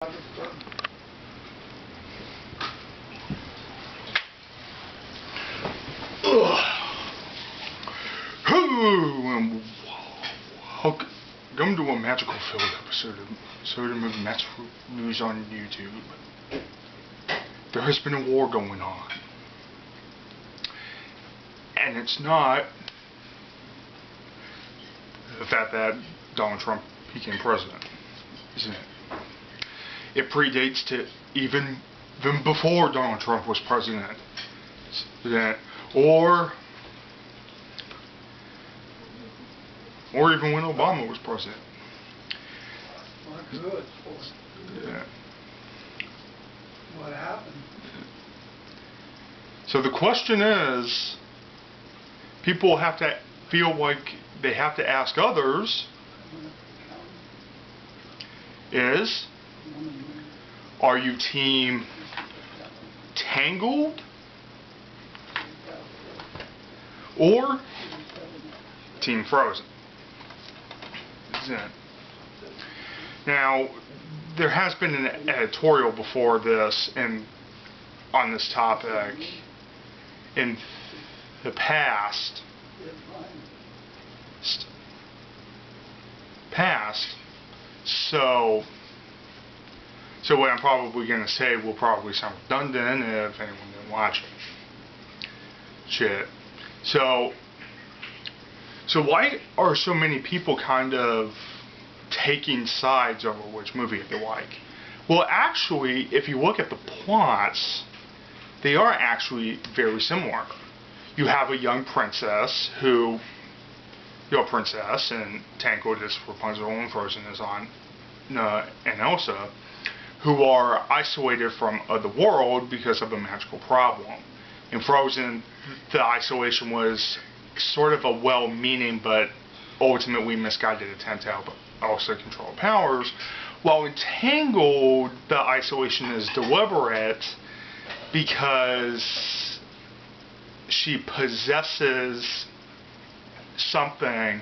Welcome to a magical filled episode of Magical News on YouTube. There has been a war going on. And it's not the fact that Donald Trump became president, isn't it? It predates to even before Donald Trump was president. Or even when Obama was president. Yeah. What happened? So the question is, people have to feel like they have to ask others is, are you team Tangled or team Frozen? Now, there has been an editorial before this and on this topic in the past. So what I'm probably going to say will probably sound redundant if anyone didn't watch it. So why are so many people kind of taking sides over which movie they like? Well, actually, if you look at the plots, they are actually very similar. You have a young princess who, princess, and Tangled is Rapunzel and Frozen is Anna and Elsa, who are isolated from the world because of a magical problem. In Frozen, the isolation was sort of a well-meaning but ultimately misguided attempt to help Elsa control powers, while in Tangled, the isolation is deliberate because she possesses something,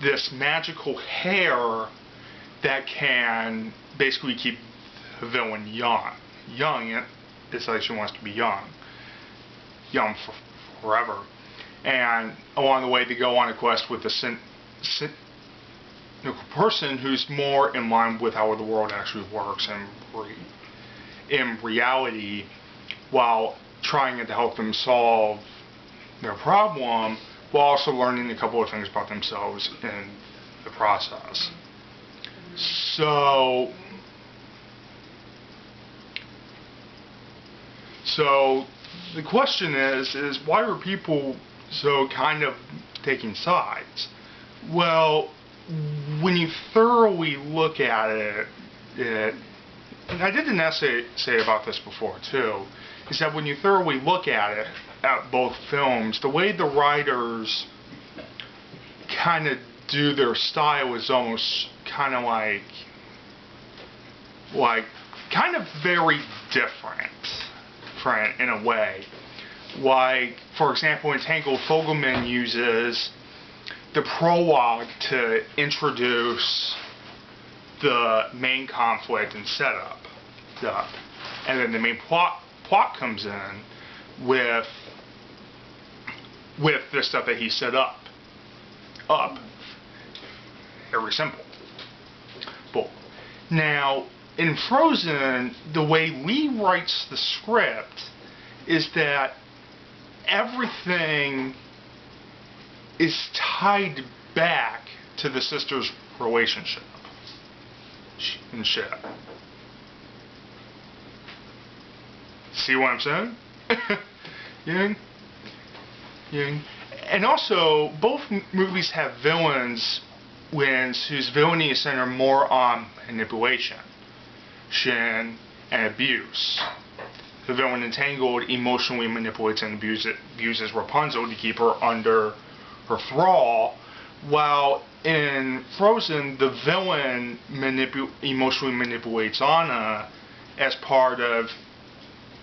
this magical hair that can basically keep the villain young. It's like she wants to be young forever. And along the way, they go on a quest with a cynical person who's more in line with how the world actually works in reality, while trying to help them solve their problem, while also learning a couple of things about themselves in the process. So the question is why are people so kind of taking sides? Well, when you thoroughly look at it, and I did an essay about this before too, is that when you thoroughly look at it, at both films, the way the writers kind of do their style is almost kind of like kind of very different in a way. Like, for example, in Tangled, Fogelman uses the prologue to introduce the main conflict and setup, and then the main plot comes in with the stuff that he set up. Very simple. Now, in Frozen, the way Lee writes the script is that everything is tied back to the sisters' relationship and shit. See what I'm saying? Yeah. And also, both movies have villains whose villainy is centered more on manipulation and abuse. The villain in Tangled emotionally manipulates and abuses Rapunzel to keep her under her thrall, while in Frozen, the villain emotionally manipulates Anna as part of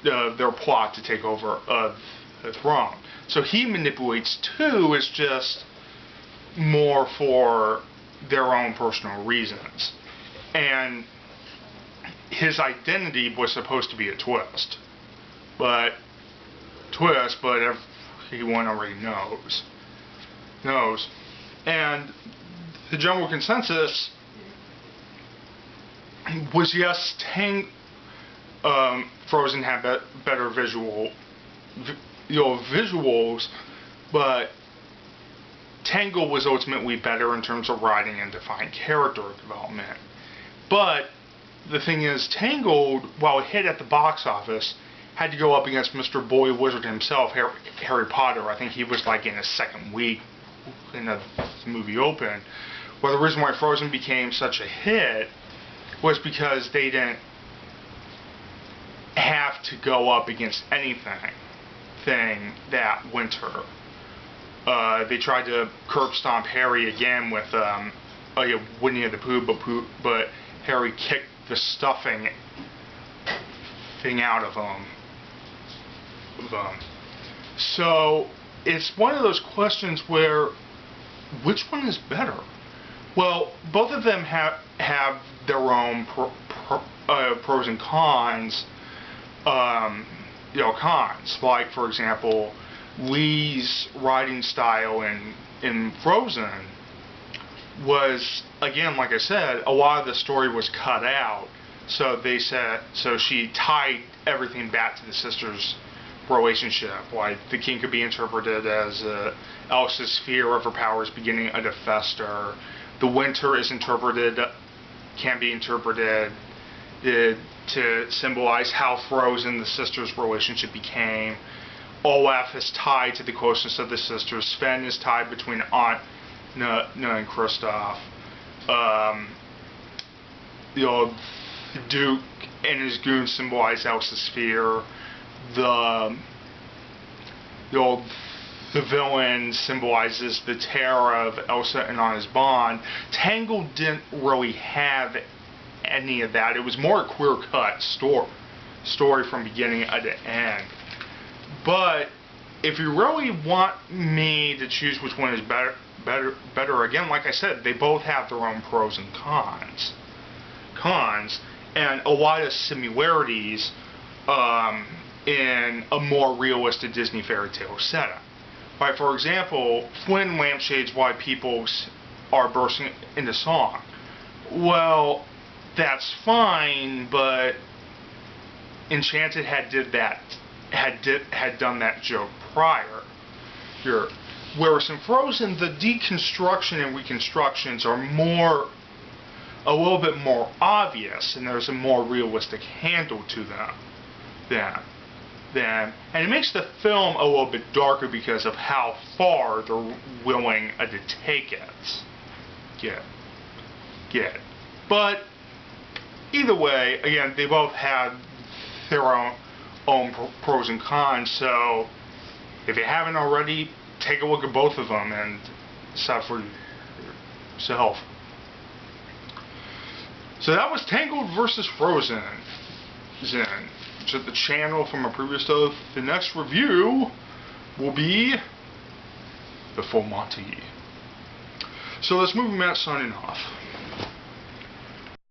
their plot to take over the throne. So he manipulates too, it's just more for their own personal reasons. And his identity was supposed to be a twist, but everyone already knows, and the general consensus was yes, Frozen had better visuals, but Tangled was ultimately better in terms of writing and defined character development. But the thing is, Tangled, while it hit at the box office, had to go up against Mr. Boy Wizard himself, Harry Potter. I think he was like in his second week when the movie opened. Well, the reason why Frozen became such a hit was because they didn't have to go up against anything that winter. They tried to curb stomp Harry again with Winnie the Pooh, but Harry kicked the stuffing thing out of him. So it's one of those questions where, which one is better? Well, both of them have their own pros and cons. Cons, like for example, Lee's writing style in Frozen was, again, like I said, a lot of the story was cut out. So she tied everything back to the sisters' relationship. Like the king could be interpreted as Elsa's fear of her powers beginning to fester. The winter can be interpreted to symbolize how frozen the sisters' relationship became. Olaf is tied to the closeness of the sisters. Sven is tied between Aunt and Kristoff. The Duke and his goons symbolize Elsa's fear. The villain symbolizes the terror of Elsa and Anna's bond. Tangled didn't really have any of that. It was more a clear-cut story from beginning to end. But if you really want me to choose which one is better, again, like I said, they both have their own pros and cons, and a lot of similarities in a more realistic Disney fairy tale setup. Like, for example, Flynn lampshades why people are bursting into song. Well, that's fine, but Enchanted had done that joke prior. Whereas in Frozen, the deconstruction and reconstructions are a little bit more obvious, and there's a more realistic handle to them. And it makes the film a little bit darker because of how far they're willing to take it. Get it. But either way, again, they both had their own pros and cons. So if you haven't already, take a look at both of them and decide for yourself. So that was Tangled vs. Frozen. To the channel from a previous stuff. The next review will be The Full Monty. So this movie Matt signing off.